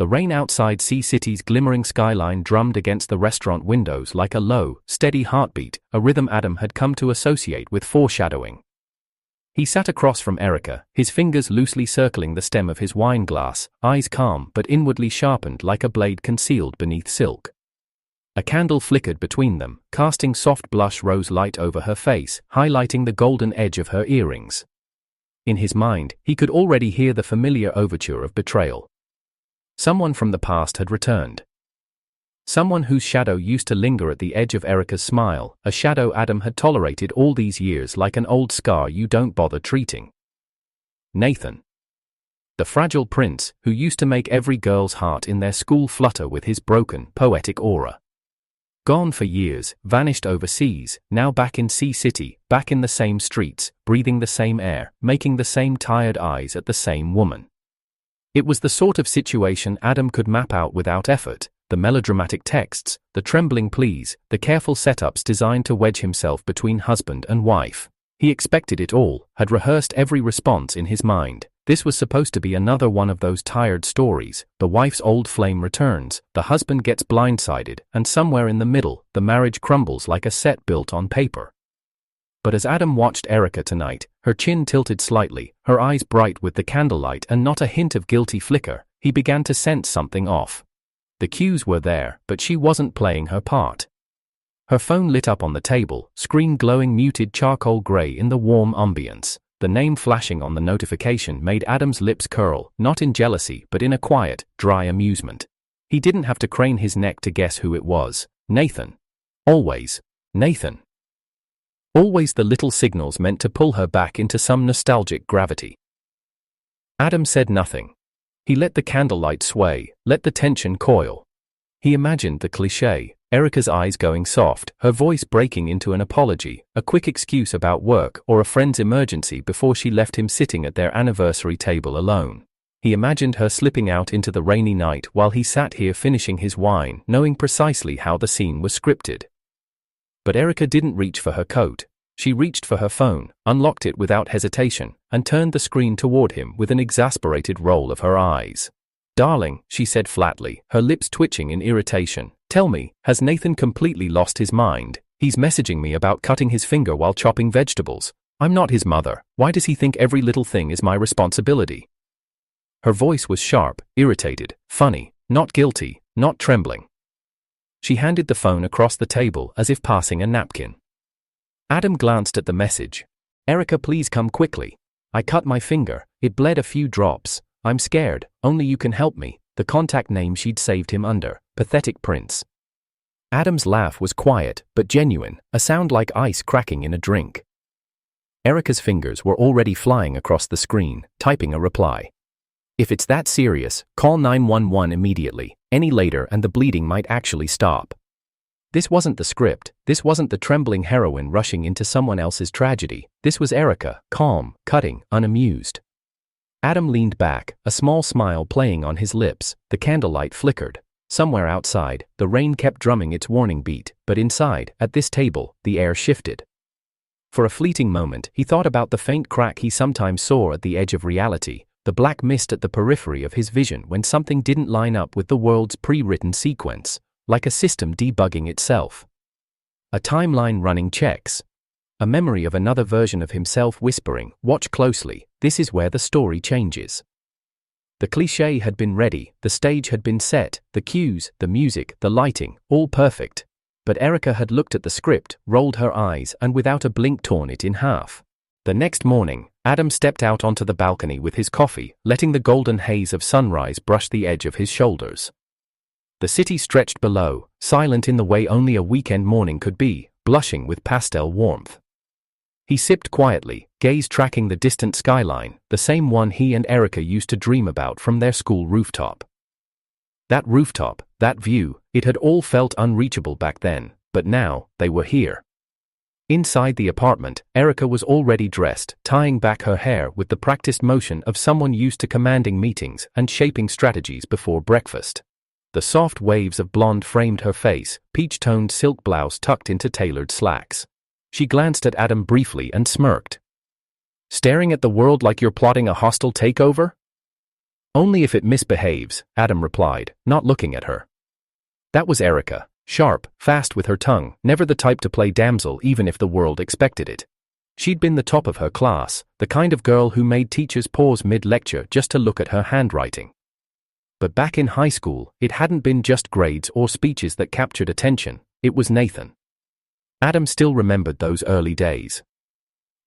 The rain outside Sea City's glimmering skyline drummed against the restaurant windows like a low, steady heartbeat, a rhythm Adam had come to associate with foreshadowing. He sat across from Erica, his fingers loosely circling the stem of his wine glass, eyes calm but inwardly sharpened like a blade concealed beneath silk. A candle flickered between them, casting soft blush rose light over her face, highlighting the golden edge of her earrings. In his mind, he could already hear the familiar overture of betrayal. Someone from the past had returned. Someone whose shadow used to linger at the edge of Erica's smile, a shadow Adam had tolerated all these years like an old scar you don't bother treating. Nathan. The fragile prince, who used to make every girl's heart in their school flutter with his broken, poetic aura. Gone for years, vanished overseas, now back in Sea City, back in the same streets, breathing the same air, making the same tired eyes at the same woman. It was the sort of situation Adam could map out without effort, the melodramatic texts, the trembling pleas, the careful setups designed to wedge himself between husband and wife. He expected it all, had rehearsed every response in his mind. This was supposed to be another one of those tired stories. The wife's old flame returns, the husband gets blindsided, and somewhere in the middle, the marriage crumbles like a set built on paper. But as Adam watched Erica tonight, her chin tilted slightly, her eyes bright with the candlelight and not a hint of guilty flicker, he began to sense something off. The cues were there, but she wasn't playing her part. Her phone lit up on the table, screen glowing muted charcoal gray in the warm ambience. The name flashing on the notification made Adam's lips curl, not in jealousy but in a quiet, dry amusement. He didn't have to crane his neck to guess who it was. Nathan. Always. Nathan. Always the little signals meant to pull her back into some nostalgic gravity. Adam said nothing. He let the candlelight sway, let the tension coil. He imagined the cliché, Erica's eyes going soft, her voice breaking into an apology, a quick excuse about work or a friend's emergency before she left him sitting at their anniversary table alone. He imagined her slipping out into the rainy night while he sat here finishing his wine, knowing precisely how the scene was scripted. But Erica didn't reach for her coat. She reached for her phone, unlocked it without hesitation, and turned the screen toward him with an exasperated roll of her eyes. "Darling," she said flatly, her lips twitching in irritation, "tell me, has Nathan completely lost his mind? He's messaging me about cutting his finger while chopping vegetables. I'm not his mother. Why does he think every little thing is my responsibility?" Her voice was sharp, irritated, funny, not guilty, not trembling. She handed the phone across the table as if passing a napkin. Adam glanced at the message. "Erica, please come quickly. I cut my finger, it bled a few drops. I'm scared, only you can help me." The contact name she'd saved him under, Pathetic Prince. Adam's laugh was quiet, but genuine, a sound like ice cracking in a drink. Erica's fingers were already flying across the screen, typing a reply. "If it's that serious, call 911 immediately. Any later and the bleeding might actually stop." This wasn't the script, this wasn't the trembling heroine rushing into someone else's tragedy. This was Erica, calm, cutting, unamused. Adam leaned back, a small smile playing on his lips. The candlelight flickered. Somewhere outside, the rain kept drumming its warning beat, but inside, at this table, the air shifted. For a fleeting moment, he thought about the faint crack he sometimes saw at the edge of reality, the black mist at the periphery of his vision when something didn't line up with the world's pre-written sequence, like a system debugging itself. A timeline running checks. A memory of another version of himself whispering, "Watch closely, this is where the story changes." The cliché had been ready, the stage had been set, the cues, the music, the lighting, all perfect. But Erica had looked at the script, rolled her eyes, and without a blink torn it in half. The next morning, Adam stepped out onto the balcony with his coffee, letting the golden haze of sunrise brush the edge of his shoulders. The city stretched below, silent in the way only a weekend morning could be, blushing with pastel warmth. He sipped quietly, gaze tracking the distant skyline, the same one he and Erica used to dream about from their school rooftop. That rooftop, that view, it had all felt unreachable back then, but now, they were here. Inside the apartment, Erica was already dressed, tying back her hair with the practiced motion of someone used to commanding meetings and shaping strategies before breakfast. The soft waves of blonde framed her face, peach-toned silk blouse tucked into tailored slacks. She glanced at Adam briefly and smirked. "Staring at the world like you're plotting a hostile takeover?" Only if it misbehaves, Adam replied, not looking at her. That was Erica, sharp, fast with her tongue, never the type to play damsel even if the world expected it. She'd been the top of her class, the kind of girl who made teachers pause mid-lecture just to look at her handwriting. But back in high school, it hadn't been just grades or speeches that captured attention, it was Nathan. Adam still remembered those early days.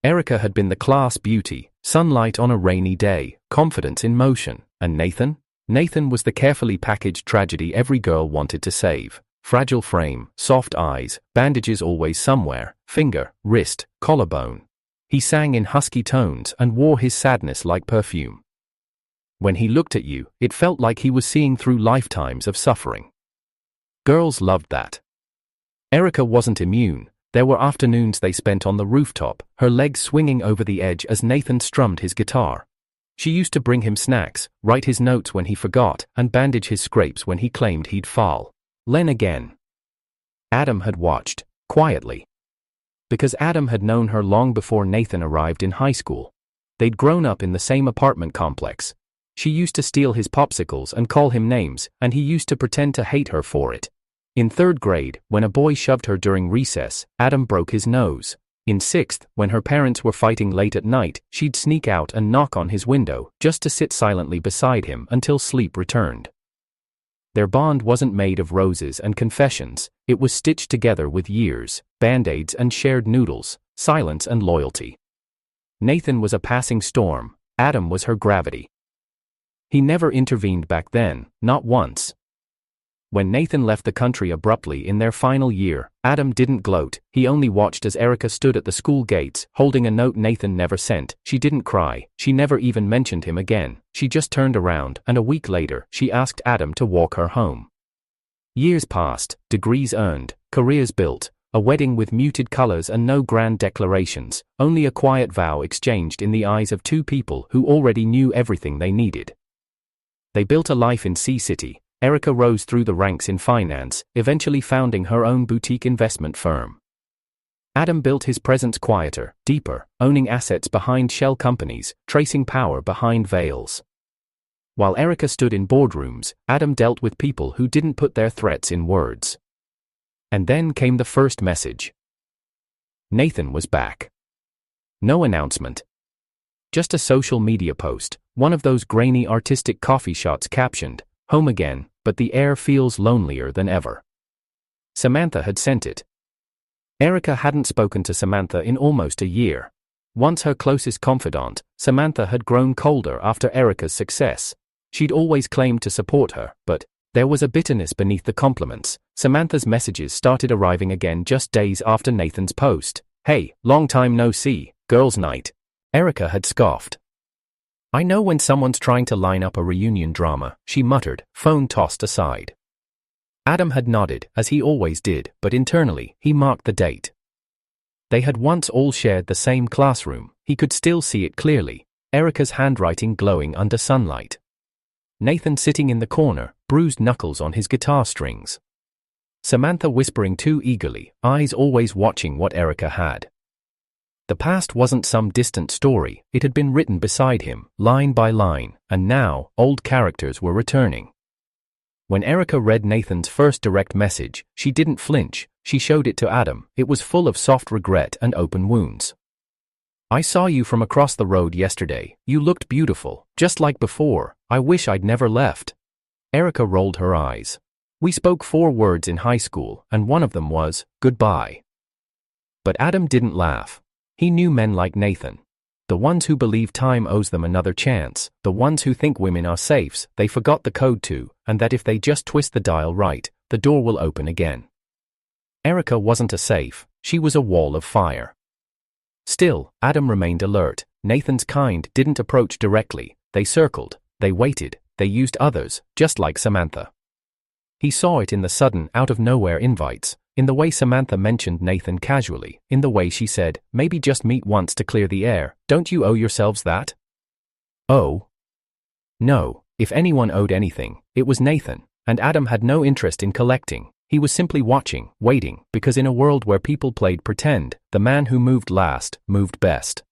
Erica had been the class beauty, sunlight on a rainy day, confidence in motion, and Nathan? Nathan was the carefully packaged tragedy every girl wanted to save. Fragile frame, soft eyes, bandages always somewhere, finger, wrist, collarbone. He sang in husky tones and wore his sadness like perfume. When he looked at you, it felt like he was seeing through lifetimes of suffering. Girls loved that. Erica wasn't immune. There were afternoons they spent on the rooftop, her legs swinging over the edge as Nathan strummed his guitar. She used to bring him snacks, write his notes when he forgot, and bandage his scrapes when he claimed he'd fall. Len again. Adam had watched, quietly. Because Adam had known her long before Nathan arrived in high school. They'd grown up in the same apartment complex. She used to steal his popsicles and call him names, and he used to pretend to hate her for it. In 3rd grade, when a boy shoved her during recess, Adam broke his nose. In 6th, when her parents were fighting late at night, she'd sneak out and knock on his window, just to sit silently beside him until sleep returned. Their bond wasn't made of roses and confessions, it was stitched together with years, band-aids and shared noodles, silence and loyalty. Nathan was a passing storm, Adam was her gravity. He never intervened back then, not once. When Nathan left the country abruptly in their final year, Adam didn't gloat, he only watched as Erica stood at the school gates, holding a note Nathan never sent. She didn't cry, she never even mentioned him again, she just turned around, and a week later, she asked Adam to walk her home. Years passed, degrees earned, careers built, a wedding with muted colors and no grand declarations, only a quiet vow exchanged in the eyes of two people who already knew everything they needed. They built a life in Sea City. Erica rose through the ranks in finance, eventually founding her own boutique investment firm. Adam built his presence quieter, deeper, owning assets behind shell companies, tracing power behind veils. While Erica stood in boardrooms, Adam dealt with people who didn't put their threats in words. And then came the first message. Nathan was back. No announcement. Just a social media post, one of those grainy artistic coffee shots captioned, "Home again, but the air feels lonelier than ever." Samantha had sent it. Erica hadn't spoken to Samantha in almost a year. Once her closest confidant, Samantha had grown colder after Erica's success. She'd always claimed to support her, but there was a bitterness beneath the compliments. Samantha's messages started arriving again just days after Nathan's post. "Hey, long time no see, girls' night." Erica had scoffed. "I know when someone's trying to line up a reunion drama," she muttered, phone tossed aside. Adam had nodded, as he always did, but internally, he marked the date. They had once all shared the same classroom, he could still see it clearly, Erica's handwriting glowing under sunlight. Nathan sitting in the corner, bruised knuckles on his guitar strings. Samantha whispering too eagerly, eyes always watching what Erica had. The past wasn't some distant story, it had been written beside him, line by line, and now, old characters were returning. When Erica read Nathan's first direct message, she didn't flinch, she showed it to Adam, it was full of soft regret and open wounds. "I saw you from across the road yesterday, you looked beautiful, just like before, I wish I'd never left." Erica rolled her eyes. "We spoke 4 words in high school, and one of them was, goodbye." But Adam didn't laugh. He knew men like Nathan. The ones who believe time owes them another chance, the ones who think women are safes, they forgot the code too, and that if they just twist the dial right, the door will open again. Erica wasn't a safe, she was a wall of fire. Still, Adam remained alert. Nathan's kind didn't approach directly, they circled, they waited, they used others, just like Samantha. He saw it in the sudden, out-of-nowhere invites, in the way Samantha mentioned Nathan casually, in the way she said, "Maybe just meet once to clear the air, don't you owe yourselves that?" Oh. No, if anyone owed anything, it was Nathan, and Adam had no interest in collecting, he was simply watching, waiting, because in a world where people played pretend, the man who moved last, moved best.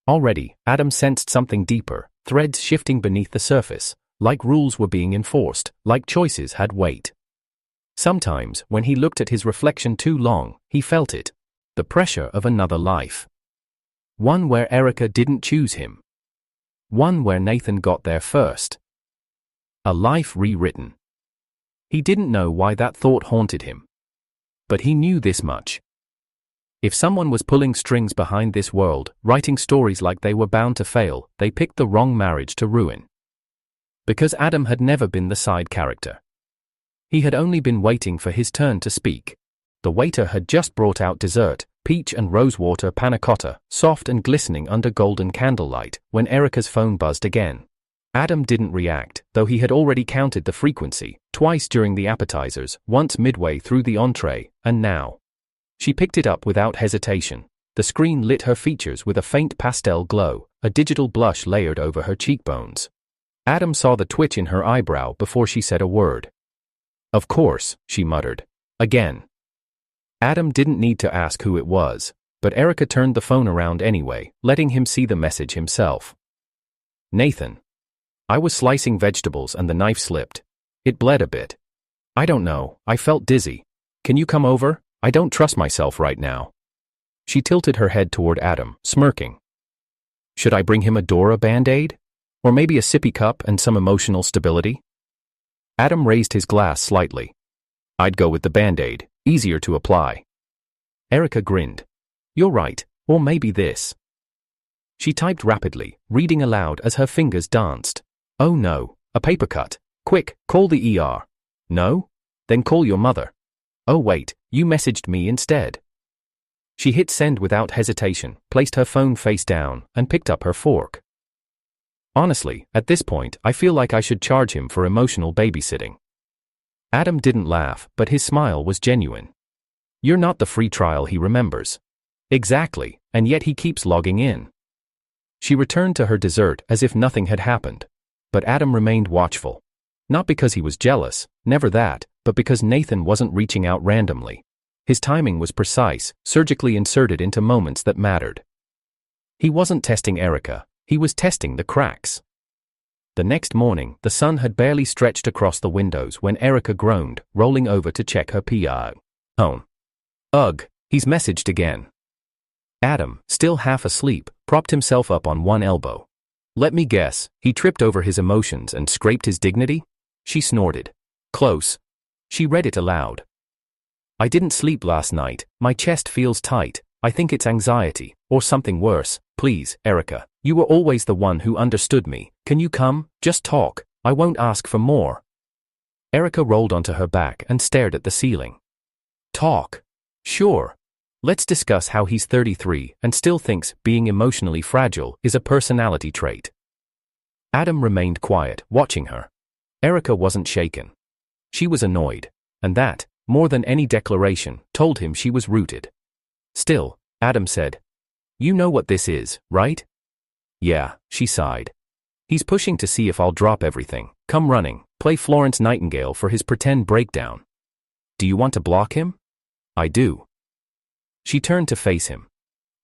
Already, Adam sensed something deeper, threads shifting beneath the surface, like rules were being enforced, like choices had weight. Sometimes, when he looked at his reflection too long, he felt it. The pressure of another life. One where Erica didn't choose him. One where Nathan got there first. A life rewritten. He didn't know why that thought haunted him. But he knew this much. If someone was pulling strings behind this world, writing stories like they were bound to fail, they picked the wrong marriage to ruin. Because Adam had never been the side character. He had only been waiting for his turn to speak. The waiter had just brought out dessert, peach and rosewater panna cotta, soft and glistening under golden candlelight, when Erica's phone buzzed again. Adam didn't react, though he had already counted the frequency, twice during the appetizers, once midway through the entree, and now. She picked it up without hesitation. The screen lit her features with a faint pastel glow, a digital blush layered over her cheekbones. Adam saw the twitch in her eyebrow before she said a word. "Of course," she muttered. Again. Adam didn't need to ask who it was, but Erica turned the phone around anyway, letting him see the message himself. "Nathan. I was slicing vegetables and the knife slipped. It bled a bit. I don't know, I felt dizzy. Can you come over? I don't trust myself right now." She tilted her head toward Adam, smirking. "Should I bring him a Dora Band-Aid? Or maybe a sippy cup and some emotional stability?" Adam raised his glass slightly. "I'd go with the Band-Aid, easier to apply." Erica grinned. "You're right, or maybe this." She typed rapidly, reading aloud as her fingers danced. "Oh no, a paper cut. Quick, call the ER. No? Then call your mother. Oh wait, you messaged me instead." She hit send without hesitation, placed her phone face down, and picked up her fork. "Honestly, at this point, I feel like I should charge him for emotional babysitting." Adam didn't laugh, but his smile was genuine. "You're not the free trial he remembers." "Exactly, and yet he keeps logging in." She returned to her dessert as if nothing had happened. But Adam remained watchful. Not because he was jealous, never that, but because Nathan wasn't reaching out randomly. His timing was precise, surgically inserted into moments that mattered. He wasn't testing Erica, he was testing the cracks. The next morning, the sun had barely stretched across the windows when Erica groaned, rolling over to check her phone. "Ugh, he's messaged again." Adam, still half asleep, propped himself up on one elbow. "Let me guess, he tripped over his emotions and scraped his dignity?" She snorted. "Close." She read it aloud. "I didn't sleep last night, my chest feels tight, I think it's anxiety, or something worse. Please, Erica, you were always the one who understood me, can you come, just talk, I won't ask for more." Erica rolled onto her back and stared at the ceiling. "Talk? Sure. Let's discuss how he's 33 and still thinks being emotionally fragile is a personality trait." Adam remained quiet, watching her. Erica wasn't shaken. She was annoyed, and that, more than any declaration, told him she was rooted. Still, Adam said, "You know what this is, right?" "Yeah," she sighed. "He's pushing to see if I'll drop everything, come running, play Florence Nightingale for his pretend breakdown. Do you want to block him?" "I do." She turned to face him.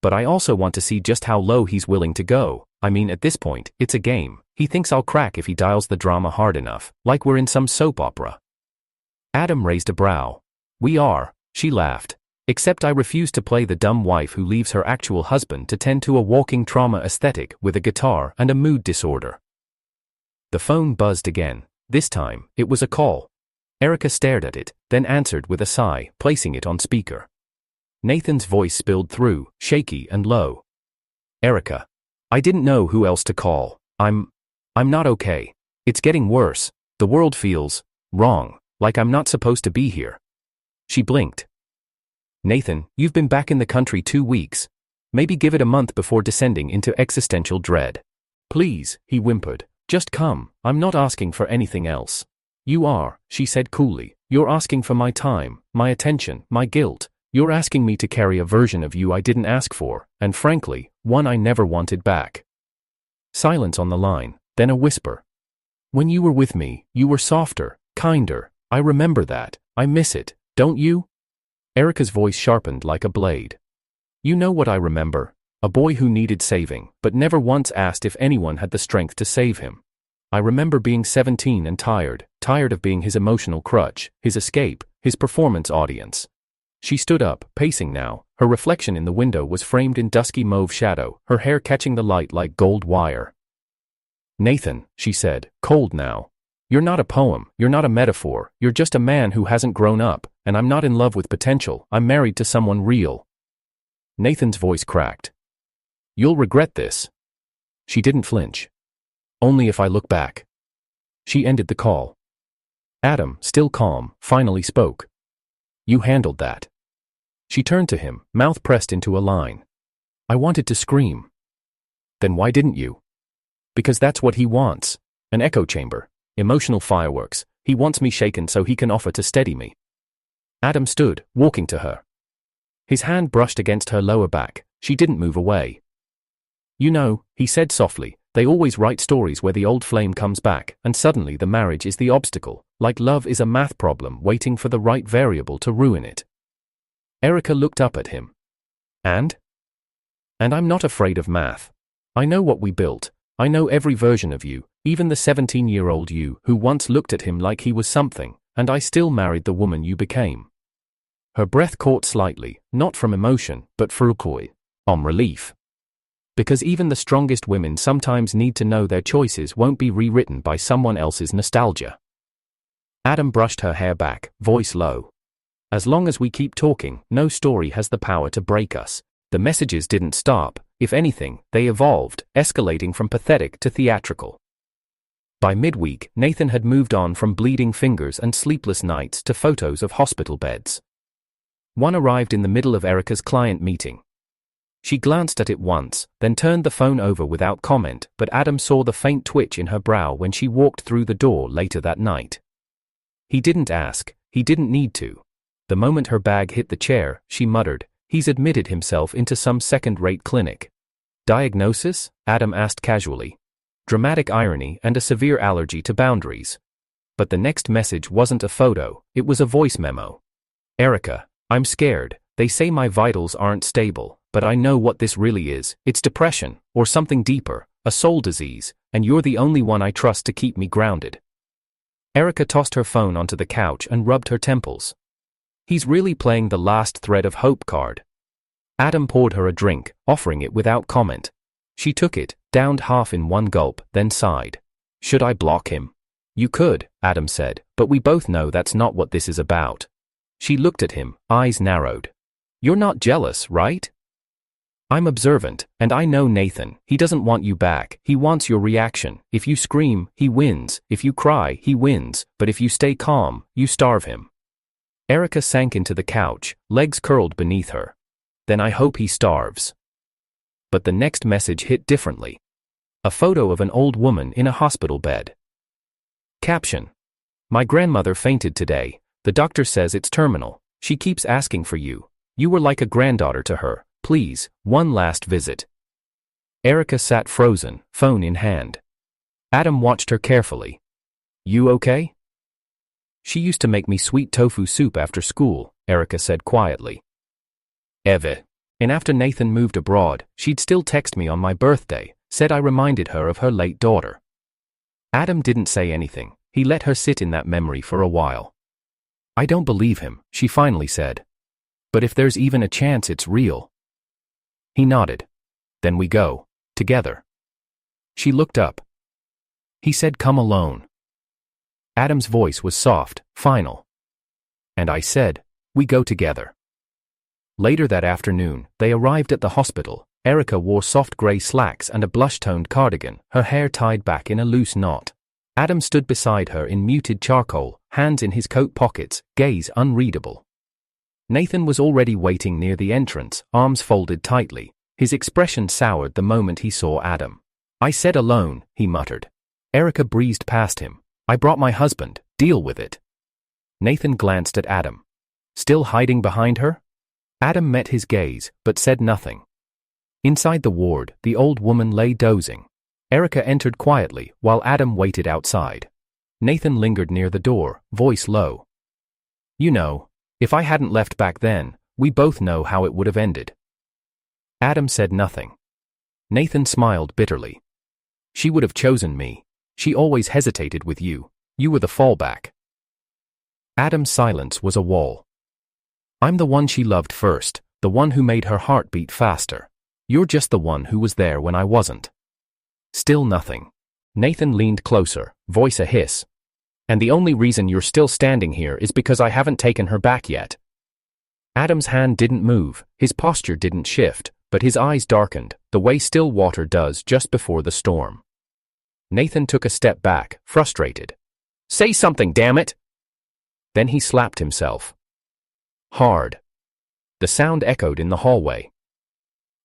"But I also want to see just how low he's willing to go. I mean, at this point, it's a game. He thinks I'll crack if he dials the drama hard enough, like we're in some soap opera." Adam raised a brow. "We are," she laughed. "Except I refuse to play the dumb wife who leaves her actual husband to tend to a walking trauma aesthetic with a guitar and a mood disorder." The phone buzzed again. This time, it was a call. Erica stared at it, then answered with a sigh, placing it on speaker. Nathan's voice spilled through, shaky and low. "Erica. I didn't know who else to call. I'm not okay. It's getting worse. The world feels wrong, like I'm not supposed to be here." She blinked. "Nathan, you've been back in the country 2 weeks. Maybe give it a month before descending into existential dread." "Please," he whimpered, "just come, I'm not asking for anything else." "You are," she said coolly. "You're asking for my time, my attention, my guilt. You're asking me to carry a version of you I didn't ask for, and frankly, one I never wanted back." Silence on the line, then a whisper. "When you were with me, you were softer, kinder. I remember that. I miss it, don't you?" Erica's voice sharpened like a blade. "You know what I remember. A boy who needed saving, but never once asked if anyone had the strength to save him. I remember being 17 and tired of being his emotional crutch, his escape, his performance audience. She stood up, pacing now. Her reflection in the window was framed in dusky mauve shadow, her hair catching the light like gold wire. "Nathan," she said, cold now. "You're not a poem, you're not a metaphor, you're just a man who hasn't grown up, and I'm not in love with potential, I'm married to someone real." Nathan's voice cracked. "You'll regret this." She didn't flinch. "Only if I look back." She ended the call. Adam, still calm, finally spoke. "You handled that." She turned to him, mouth pressed into a line. "I wanted to scream." "Then why didn't you?" "Because that's what he wants. An echo chamber. Emotional fireworks. He wants me shaken so he can offer to steady me." Adam stood, walking to her. His hand brushed against her lower back. She didn't move away. "You know," he said softly, "they always write stories where the old flame comes back, and suddenly the marriage is the obstacle, like love is a math problem waiting for the right variable to ruin it." Erica looked up at him. And I'm not afraid of math. I know what we built. I know every version of you, even the 17-year-old you who once looked at him like he was something, and I still married the woman you became." Her breath caught slightly, not from emotion, but from relief. Because even the strongest women sometimes need to know their choices won't be rewritten by someone else's nostalgia. Adam brushed her hair back, voice low. "As long as we keep talking, no story has the power to break us." The messages didn't stop. If anything, they evolved, escalating from pathetic to theatrical. By midweek, Nathan had moved on from bleeding fingers and sleepless nights to photos of hospital beds. One arrived in the middle of Erica's client meeting. She glanced at it once, then turned the phone over without comment, but Adam saw the faint twitch in her brow when she walked through the door later that night. He didn't ask, he didn't need to. The moment her bag hit the chair, she muttered, "He's admitted himself into some second-rate clinic." "Diagnosis?" Adam asked casually. Dramatic irony and a severe allergy to boundaries. But the next message wasn't a photo, it was a voice memo. "Erica, I'm scared. They say my vitals aren't stable, but I know what this really is. It's depression, or something deeper, a soul disease, and you're the only one I trust to keep me grounded." Erica tossed her phone onto the couch and rubbed her temples. He's really playing the last thread of hope card. Adam poured her a drink, offering it without comment. She took it, downed half in one gulp, then sighed. "Should I block him?" "You could," Adam said, "but we both know that's not what this is about." She looked at him, eyes narrowed. "You're not jealous, right?" "I'm observant, and I know Nathan. He doesn't want you back, he wants your reaction. If you scream, he wins. If you cry, he wins. But if you stay calm, you starve him." Erica sank into the couch, legs curled beneath her. "Then I hope he starves." But the next message hit differently. A photo of an old woman in a hospital bed. Caption: "My grandmother fainted today. The doctor says it's terminal. She keeps asking for you. You were like a granddaughter to her. Please, one last visit." Erica sat frozen, phone in hand. Adam watched her carefully. "You okay?" "She used to make me sweet tofu soup after school," Erica said quietly. "Eve. And after Nathan moved abroad, she'd still text me on my birthday, said I reminded her of her late daughter." Adam didn't say anything. He let her sit in that memory for a while. "I don't believe him," she finally said. "But if there's even a chance it's real." He nodded. "Then we go. Together." She looked up. He said, "Come alone." Adam's voice was soft, final. "And I said, we go together." Later that afternoon, they arrived at the hospital. Erica wore soft gray slacks and a blush-toned cardigan, her hair tied back in a loose knot. Adam stood beside her in muted charcoal, hands in his coat pockets, gaze unreadable. Nathan was already waiting near the entrance, arms folded tightly. His expression soured the moment he saw Adam. "I said alone," he muttered. Erica breezed past him. "I brought my husband, deal with it." Nathan glanced at Adam. Still hiding behind her? Adam met his gaze, but said nothing. Inside the ward, the old woman lay dozing. Erica entered quietly, while Adam waited outside. Nathan lingered near the door, voice low. "You know, if I hadn't left back then, we both know how it would have ended." Adam said nothing. Nathan smiled bitterly. She would have chosen me. She always hesitated with you. You were the fallback. Adam's silence was a wall. I'm the one she loved first, the one who made her heart beat faster. You're just the one who was there when I wasn't. Still nothing. Nathan leaned closer, voice a hiss. And the only reason you're still standing here is because I haven't taken her back yet. Adam's hand didn't move, his posture didn't shift, but his eyes darkened, the way still water does just before the storm. Nathan took a step back, frustrated. Say something, damn it! Then he slapped himself. Hard. The sound echoed in the hallway.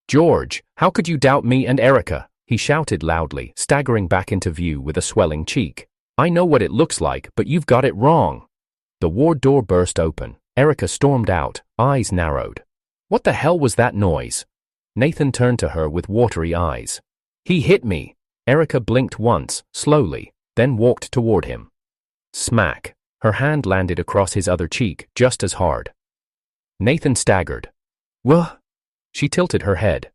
George, how could you doubt me and Erica? He shouted loudly, staggering back into view with a swelling cheek. I know what it looks like, but you've got it wrong. The ward door burst open. Erica stormed out, eyes narrowed. What the hell was that noise? Nathan turned to her with watery eyes. He hit me. Erica blinked once, slowly, then walked toward him. Smack. Her hand landed across his other cheek, just as hard. Nathan staggered. What? She tilted her head.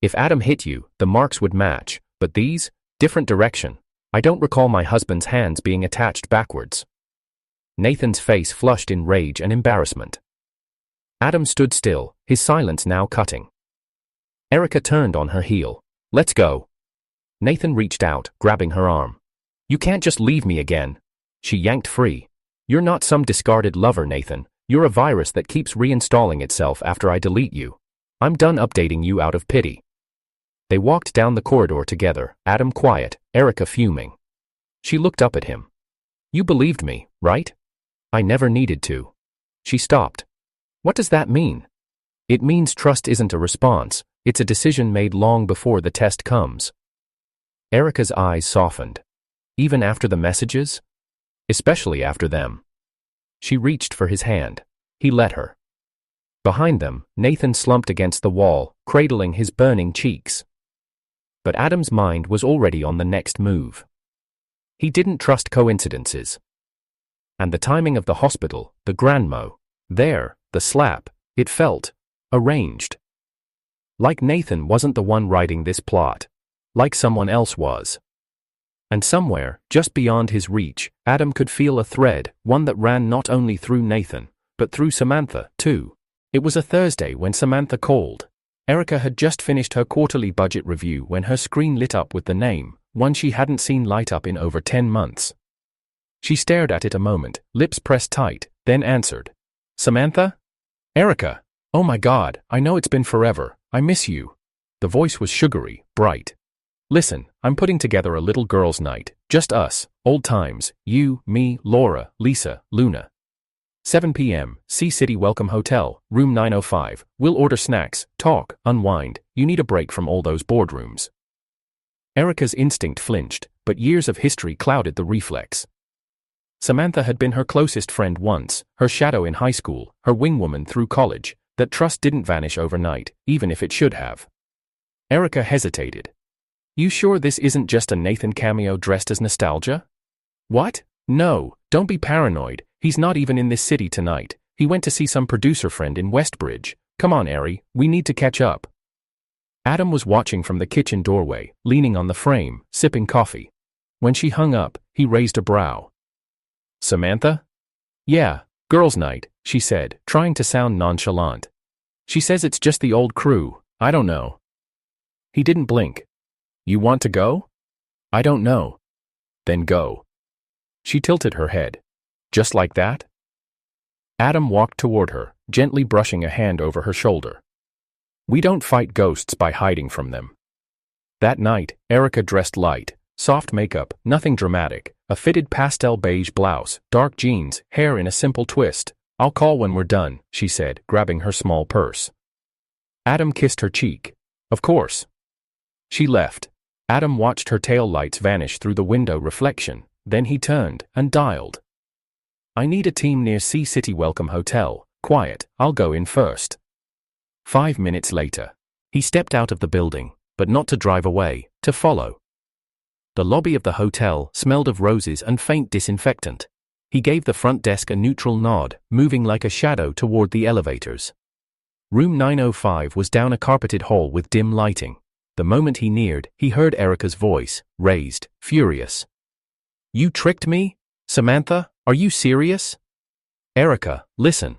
If Adam hit you, the marks would match, but these? Different direction. I don't recall my husband's hands being attached backwards. Nathan's face flushed in rage and embarrassment. Adam stood still, his silence now cutting. Erica turned on her heel. Let's go. Nathan reached out, grabbing her arm. You can't just leave me again. She yanked free. You're not some discarded lover, Nathan. You're a virus that keeps reinstalling itself after I delete you. I'm done updating you out of pity. They walked down the corridor together, Adam quiet, Erica fuming. She looked up at him. You believed me, right? I never needed to. She stopped. What does that mean? It means trust isn't a response, it's a decision made long before the test comes. Erica's eyes softened. Even after the messages? Especially after them. She reached for his hand. He let her. Behind them, Nathan slumped against the wall, cradling his burning cheeks. But Adam's mind was already on the next move. He didn't trust coincidences. And the timing of the hospital, the grandmo, there, the slap, it felt arranged. Like Nathan wasn't the one writing this plot. Like someone else was. And somewhere, just beyond his reach, Adam could feel a thread, one that ran not only through Nathan, but through Samantha, too. It was a Thursday when Samantha called. Erica had just finished her quarterly budget review when her screen lit up with the name, one she hadn't seen light up in over 10 months. She stared at it a moment, lips pressed tight, then answered. Samantha? Erica. Oh my God, I know it's been forever, I miss you. The voice was sugary, bright. Listen, I'm putting together a little girls' night, just us, old times, you, me, Laura, Lisa, Luna. 7 p.m., Sea City Welcome Hotel, room 905, we'll order snacks, talk, unwind, you need a break from all those boardrooms. Erica's instinct flinched, but years of history clouded the reflex. Samantha had been her closest friend once, her shadow in high school, her wingwoman through college. That trust didn't vanish overnight, even if it should have. Erica hesitated. You sure this isn't just a Nathan cameo dressed as nostalgia? What? No, don't be paranoid, he's not even in this city tonight. He went to see some producer friend in Westbridge. Come on, Eri, we need to catch up. Adam was watching from the kitchen doorway, leaning on the frame, sipping coffee. When she hung up, he raised a brow. Samantha? Yeah, girls' night, she said, trying to sound nonchalant. She says it's just the old crew, I don't know. He didn't blink. You want to go? I don't know. Then go. She tilted her head. Just like that? Adam walked toward her, gently brushing a hand over her shoulder. We don't fight ghosts by hiding from them. That night, Erica dressed light, soft makeup, nothing dramatic, a fitted pastel beige blouse, dark jeans, hair in a simple twist. I'll call when we're done, she said, grabbing her small purse. Adam kissed her cheek. Of course. She left. Adam watched her tail lights vanish through the window reflection, then he turned and dialed. I need a team near Sea City Welcome Hotel. Quiet, I'll go in first. 5 minutes later. He stepped out of the building, but not to drive away, to follow. The lobby of the hotel smelled of roses and faint disinfectant. He gave the front desk a neutral nod, moving like a shadow toward the elevators. Room 905 was down a carpeted hall with dim lighting. The moment he neared, he heard Erica's voice, raised, furious. "You tricked me? Samantha, are you serious?" "Erica, listen."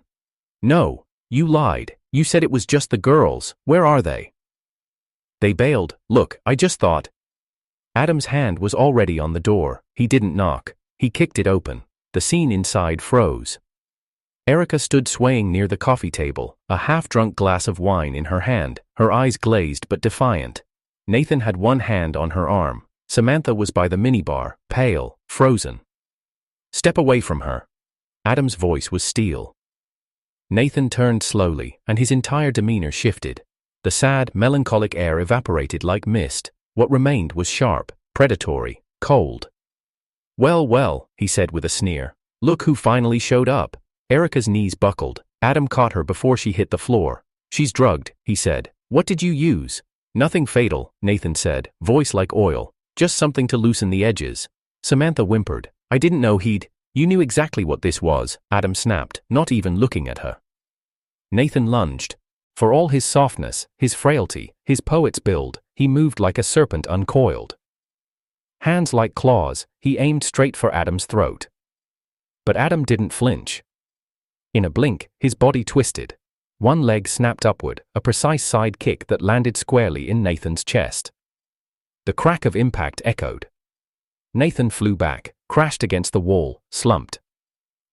"No, you lied. You said it was just the girls. Where are they?" "They bailed. Look, I just thought." Adam's hand was already on the door. He didn't knock. He kicked it open. The scene inside froze. Erica stood swaying near the coffee table, a half-drunk glass of wine in her hand, her eyes glazed but defiant. Nathan had one hand on her arm. Samantha was by the minibar, pale, frozen. "Step away from her." Adam's voice was steel. Nathan turned slowly, and his entire demeanor shifted. The sad, melancholic air evaporated like mist. What remained was sharp, predatory, cold. "Well, well," he said with a sneer. "Look who finally showed up." Erica's knees buckled. Adam caught her before she hit the floor. "She's drugged," he said. "What did you use?" "Nothing fatal," Nathan said, voice like oil. "Just something to loosen the edges." Samantha whimpered. "I didn't know he'd—" "You knew exactly what this was," Adam snapped, not even looking at her. Nathan lunged. For all his softness, his frailty, his poet's build, he moved like a serpent uncoiled. Hands like claws, he aimed straight for Adam's throat. But Adam didn't flinch. In a blink, his body twisted. One leg snapped upward, a precise side kick that landed squarely in Nathan's chest. The crack of impact echoed. Nathan flew back, crashed against the wall, slumped.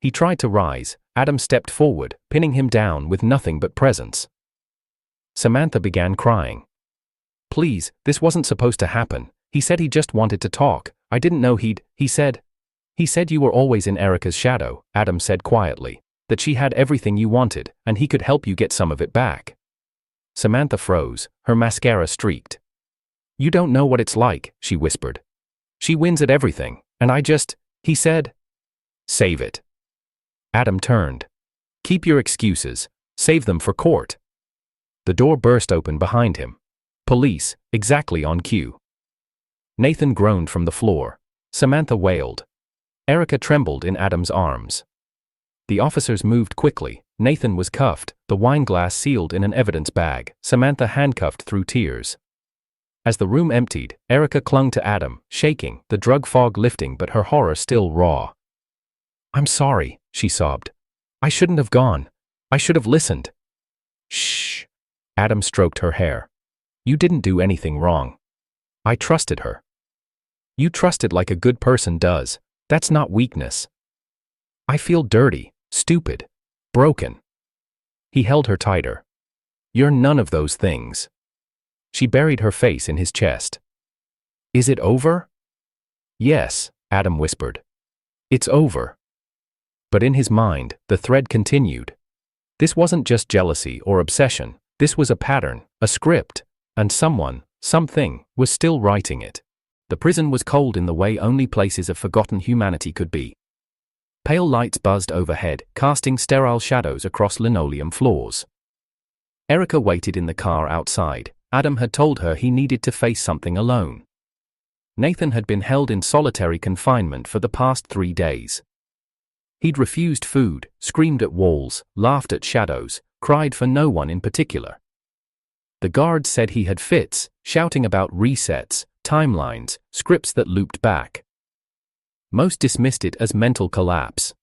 He tried to rise. Adam stepped forward, pinning him down with nothing but presence. Samantha began crying. "Please, this wasn't supposed to happen. He said he just wanted to talk. I didn't know he said you were always in Erica's shadow," Adam said quietly, "that she had everything you wanted, and he could help you get some of it back." Samantha froze, her mascara streaked. "You don't know what it's like," she whispered. "She wins at everything, and he said." "Save it." Adam turned. "Keep your excuses. Save them for court." The door burst open behind him. Police, exactly on cue. Nathan groaned from the floor. Samantha wailed. Erica trembled in Adam's arms. The officers moved quickly. Nathan was cuffed, the wine glass sealed in an evidence bag, Samantha handcuffed through tears. As the room emptied, Erica clung to Adam, shaking, the drug fog lifting but her horror still raw. "I'm sorry," she sobbed. "I shouldn't have gone. I should have listened." "Shh." Adam stroked her hair. "You didn't do anything wrong. I trusted her." "You trusted like a good person does. That's not weakness." "I feel dirty, stupid, broken." He held her tighter. "You're none of those things." She buried her face in his chest. "Is it over?" "Yes," Adam whispered. "It's over." But in his mind, the thread continued. This wasn't just jealousy or obsession. This was a pattern, a script, and someone, something, was still writing it. The prison was cold in the way only places of forgotten humanity could be. Pale lights buzzed overhead, casting sterile shadows across linoleum floors. Erica waited in the car outside. Adam had told her he needed to face something alone. Nathan had been held in solitary confinement for the past 3 days. He'd refused food, screamed at walls, laughed at shadows, cried for no one in particular. The guards said he had fits, shouting about resets, timelines, scripts that looped back. Most dismissed it as mental collapse.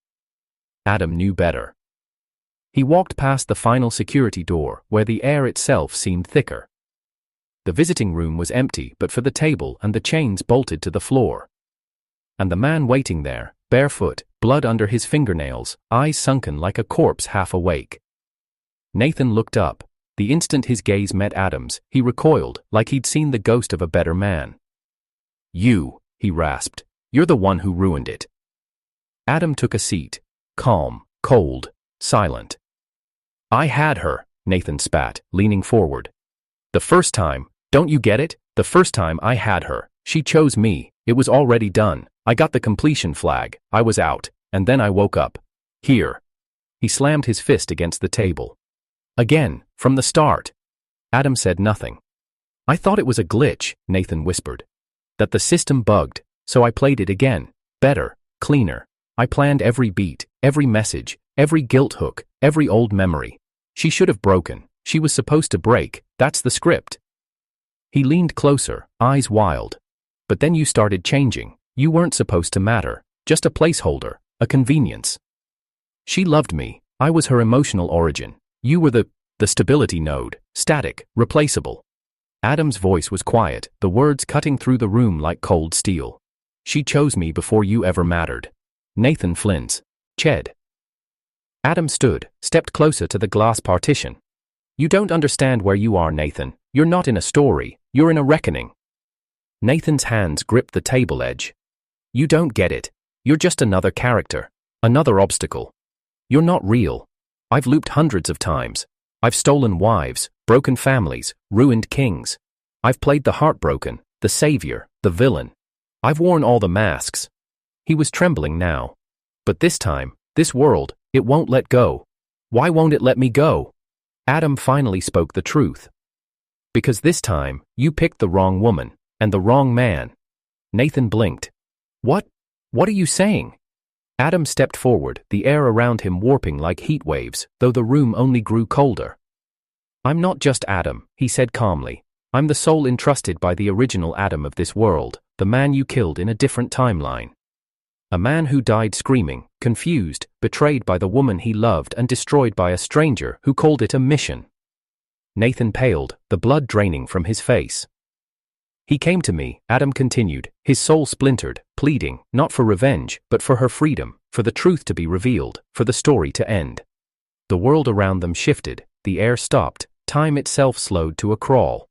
Adam knew better. He walked past the final security door, where the air itself seemed thicker. The visiting room was empty but for the table and the chains bolted to the floor. And the man waiting there, barefoot, blood under his fingernails, eyes sunken like a corpse half awake. Nathan looked up. The instant his gaze met Adam's, he recoiled, like he'd seen the ghost of a better man. "You," he rasped. "You're the one who ruined it." Adam took a seat. Calm, cold, silent. "I had her," Nathan spat, leaning forward. "The first time, don't you get it? The first time I had her. She chose me. It was already done. I got the completion flag. I was out. And then I woke up. Here." He slammed his fist against the table. "Again, from the start." Adam said nothing. "I thought it was a glitch," Nathan whispered. "That the system bugged, so I played it again. Better, cleaner. I planned every beat, every message, every guilt hook, every old memory. She should have broken. She was supposed to break, that's the script. He leaned closer, eyes wild. But then you started changing. You weren't supposed to matter, just a placeholder, a convenience. She loved me, I was her emotional origin. You were the stability node, static, replaceable. Adam's voice was quiet, the words cutting through the room like cold steel. She chose me before you ever mattered. Nathan Flynn's. Ched. Adam stood, stepped closer to the glass partition. You don't understand where you are, Nathan. You're not in a story, you're in a reckoning. Nathan's hands gripped the table edge. You don't get it. You're just another character. Another obstacle. You're not real. I've looped hundreds of times. I've stolen wives, broken families, ruined kings. I've played the heartbroken, the savior, the villain. I've worn all the masks. He was trembling now. But this time, this world, it won't let go. Why won't it let me go? Adam finally spoke the truth. Because this time, you picked the wrong woman, and the wrong man. Nathan blinked. What? What are you saying? Adam stepped forward, the air around him warping like heat waves, though the room only grew colder. I'm not just Adam, he said calmly. I'm the soul entrusted by the original Adam of this world, the man you killed in a different timeline. A man who died screaming, confused, betrayed by the woman he loved and destroyed by a stranger who called it a mission. Nathan paled, the blood draining from his face. He came to me, Adam continued, his soul splintered, pleading, not for revenge, but for her freedom, for the truth to be revealed, for the story to end. The world around them shifted, the air stopped, time itself slowed to a crawl.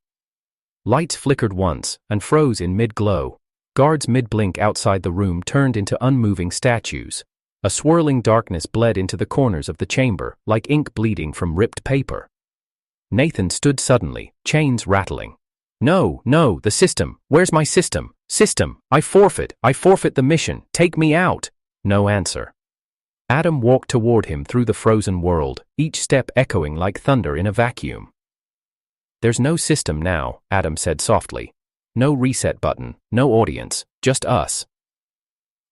Lights flickered once, and froze in mid-glow. Guards mid-blink outside the room turned into unmoving statues. A swirling darkness bled into the corners of the chamber, like ink bleeding from ripped paper. Nathan stood suddenly, chains rattling. No, no, the system, where's my system? System, I forfeit the mission, take me out. No answer. Adam walked toward him through the frozen world, each step echoing like thunder in a vacuum. There's no system now, Adam said softly. No reset button, no audience, just us.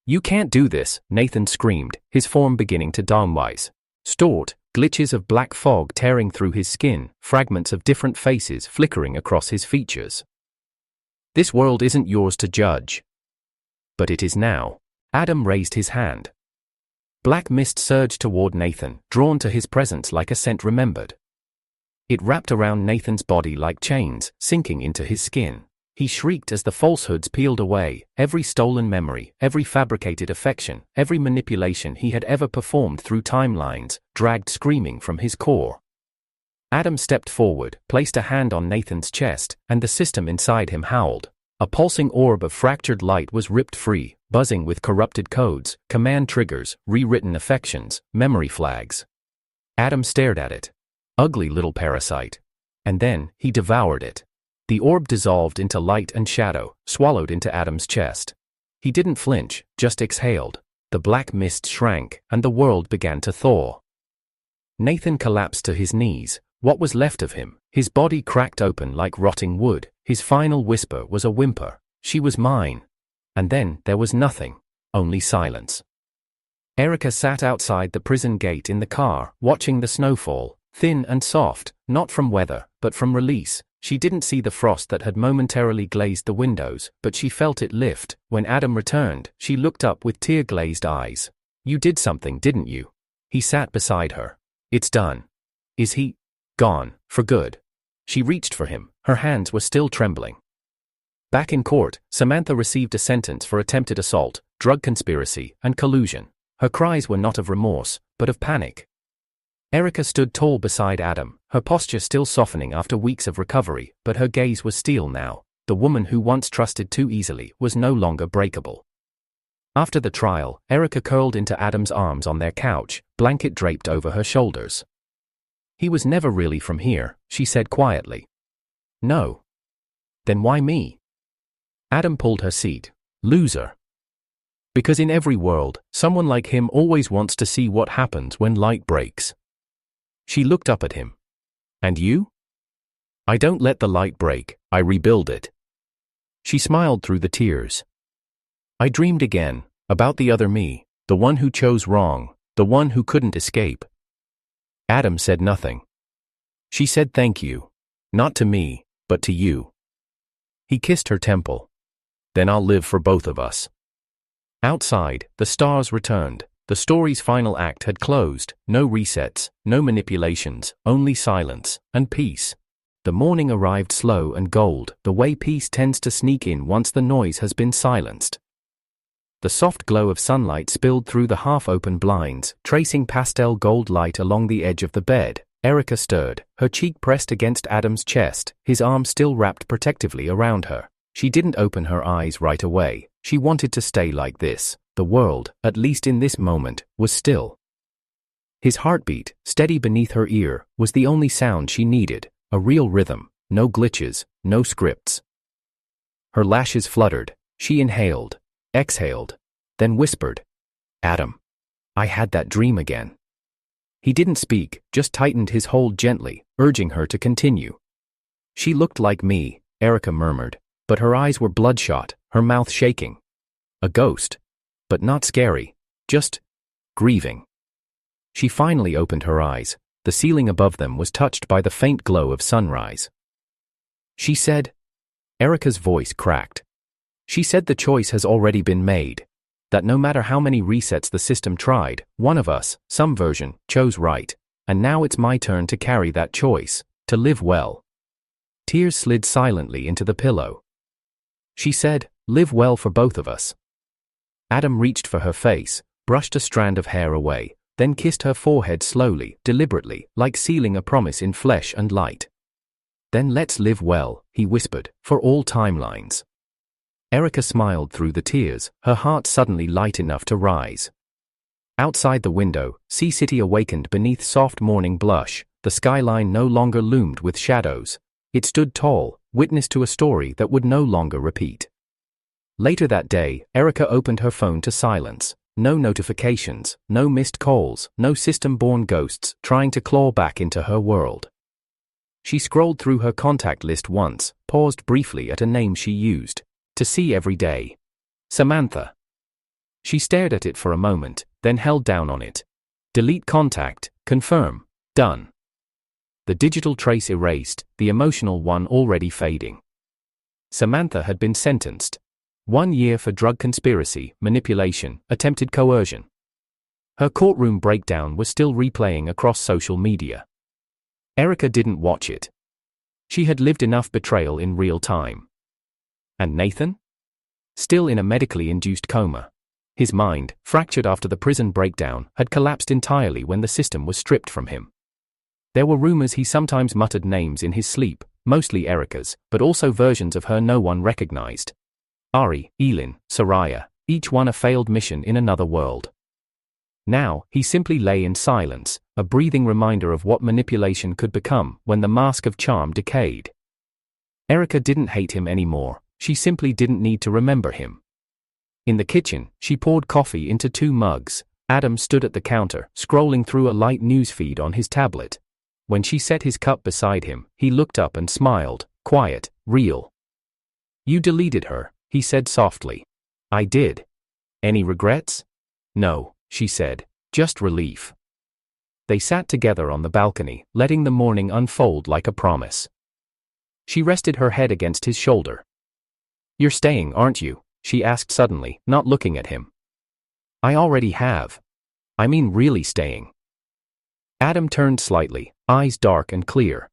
You can't do this, Nathan screamed, his form beginning to downwise. Stort, glitches of black fog tearing through his skin, fragments of different faces flickering across his features. This world isn't yours to judge. But it is now. Adam raised his hand. Black mist surged toward Nathan, drawn to his presence like a scent remembered. It wrapped around Nathan's body like chains, sinking into his skin. He shrieked as the falsehoods peeled away, every stolen memory, every fabricated affection, every manipulation he had ever performed through timelines, dragged screaming from his core. Adam stepped forward, placed a hand on Nathan's chest, and the system inside him howled. A pulsing orb of fractured light was ripped free, buzzing with corrupted codes, command triggers, rewritten affections, memory flags. Adam stared at it. Ugly little parasite. And then, he devoured it. The orb dissolved into light and shadow, swallowed into Adam's chest. He didn't flinch, just exhaled. The black mist shrank, and the world began to thaw. Nathan collapsed to his knees, what was left of him, his body cracked open like rotting wood. His final whisper was a whimper. She was mine. And then, there was nothing. Only silence. Erica sat outside the prison gate in the car, watching the snowfall, thin and soft, not from weather, but from release. She didn't see the frost that had momentarily glazed the windows, but she felt it lift. When Adam returned, she looked up with tear-glazed eyes. You did something, didn't you? He sat beside her. It's done. Is he gone, for good? She reached for him, her hands were still trembling. Back in court, Samantha received a sentence for attempted assault, drug conspiracy, and collusion. Her cries were not of remorse, but of panic. Erica stood tall beside Adam, her posture still softening after weeks of recovery, but her gaze was steel now. The woman who once trusted too easily was no longer breakable. After the trial, Erica curled into Adam's arms on their couch, blanket draped over her shoulders. He was never really from here, she said quietly. No. Then why me? Adam pulled her seat. Loser. Because in every world, someone like him always wants to see what happens when light breaks. She looked up at him. And you? I don't let the light break, I rebuild it. She smiled through the tears. I dreamed again, about the other me, the one who chose wrong, the one who couldn't escape. Adam said nothing. She said thank you. Not to me, but to you. He kissed her temple. Then I'll live for both of us. Outside, the stars returned. The story's final act had closed. No resets, no manipulations, only silence and peace. The morning arrived slow and gold, the way peace tends to sneak in once the noise has been silenced. The soft glow of sunlight spilled through the half-open blinds, tracing pastel gold light along the edge of the bed. Erica stirred, her cheek pressed against Adam's chest, his arm still wrapped protectively around her. She didn't open her eyes right away. She wanted to stay like this. The world, at least in this moment, was still. His heartbeat, steady beneath her ear, was the only sound she needed, a real rhythm, no glitches, no scripts. Her lashes fluttered. She inhaled, exhaled, then whispered, "Adam, I had that dream again." He didn't speak, just tightened his hold gently, urging her to continue. "She looked like me," Erica murmured, but her eyes were bloodshot, her mouth shaking. A ghost. But not scary, just grieving. She finally opened her eyes. The ceiling above them was touched by the faint glow of sunrise. She said, Erica's voice cracked. She said the choice has already been made. That no matter how many resets the system tried, one of us, some version, chose right. And now it's my turn to carry that choice, to live well. Tears slid silently into the pillow. She said, live well for both of us. Adam reached for her face, brushed a strand of hair away, then kissed her forehead slowly, deliberately, like sealing a promise in flesh and light. Then let's live well, he whispered, for all timelines. Erica smiled through the tears, her heart suddenly light enough to rise. Outside the window, Sea City awakened beneath soft morning blush. The skyline no longer loomed with shadows. It stood tall, witness to a story that would no longer repeat. Later that day, Erica opened her phone to silence. No notifications, no missed calls, no system-born ghosts trying to claw back into her world. She scrolled through her contact list once, paused briefly at a name she used to see every day. Samantha. She stared at it for a moment, then held down on it. Delete contact, confirm, done. The digital trace erased, the emotional one already fading. Samantha had been sentenced. 1 year for drug conspiracy, manipulation, attempted coercion. Her courtroom breakdown was still replaying across social media. Erica didn't watch it. She had lived enough betrayal in real time. And Nathan? Still in a medically induced coma. His mind, fractured after the prison breakdown, had collapsed entirely when the system was stripped from him. There were rumors he sometimes muttered names in his sleep, mostly Erica's, but also versions of her no one recognized. Ari, Elin, Soraya, each one a failed mission in another world. Now, he simply lay in silence, a breathing reminder of what manipulation could become when the mask of charm decayed. Erica didn't hate him anymore, she simply didn't need to remember him. In the kitchen, she poured coffee into 2 mugs. Adam stood at the counter, scrolling through a light newsfeed on his tablet. When she set his cup beside him, he looked up and smiled, quiet, real. "You deleted her," he said softly. "I did. Any regrets?" "No," she said, "just relief." They sat together on the balcony, letting the morning unfold like a promise. She rested her head against his shoulder. "You're staying, aren't you?" she asked suddenly, not looking at him. "I already have. I mean really staying." Adam turned slightly, eyes dark and clear.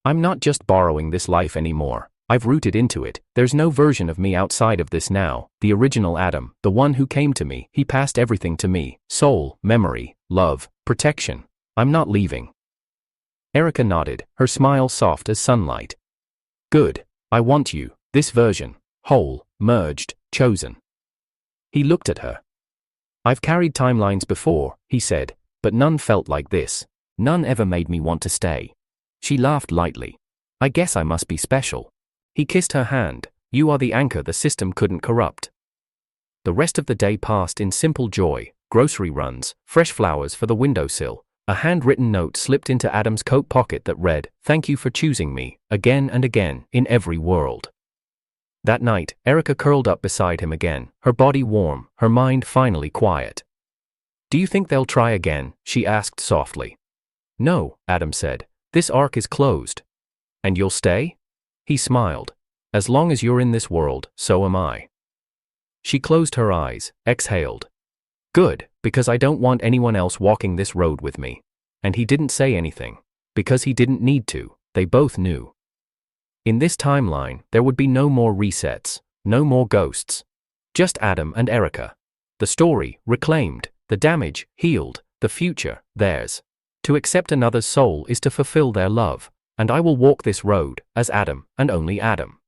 "I'm not just borrowing this life anymore. I've rooted into it. There's no version of me outside of this now. The original Adam, the one who came to me, he passed everything to me. Soul, memory, love, protection. I'm not leaving." Erica nodded, her smile soft as sunlight. "Good. I want you, this version, whole, merged, chosen." He looked at her. "I've carried timelines before," he said, "but none felt like this. None ever made me want to stay." She laughed lightly. "I guess I must be special." He kissed her hand. "You are the anchor the system couldn't corrupt." The rest of the day passed in simple joy, grocery runs, fresh flowers for the windowsill. A handwritten note slipped into Adam's coat pocket that read, "Thank you for choosing me, again and again, in every world." That night, Erica curled up beside him again, her body warm, her mind finally quiet. "Do you think they'll try again?" she asked softly. "No," Adam said. This arc is closed. And you'll stay? He smiled. As long as you're in this world, so am I. She closed her eyes, exhaled. Good, because I don't want anyone else walking this road with me. And he didn't say anything. Because he didn't need to, they both knew. In this timeline, there would be no more resets, no more ghosts. Just Adam and Erica. The story, reclaimed, the damage, healed, the future, theirs. To accept another's soul is to fulfill their love, and I will walk this road, as Adam, and only Adam.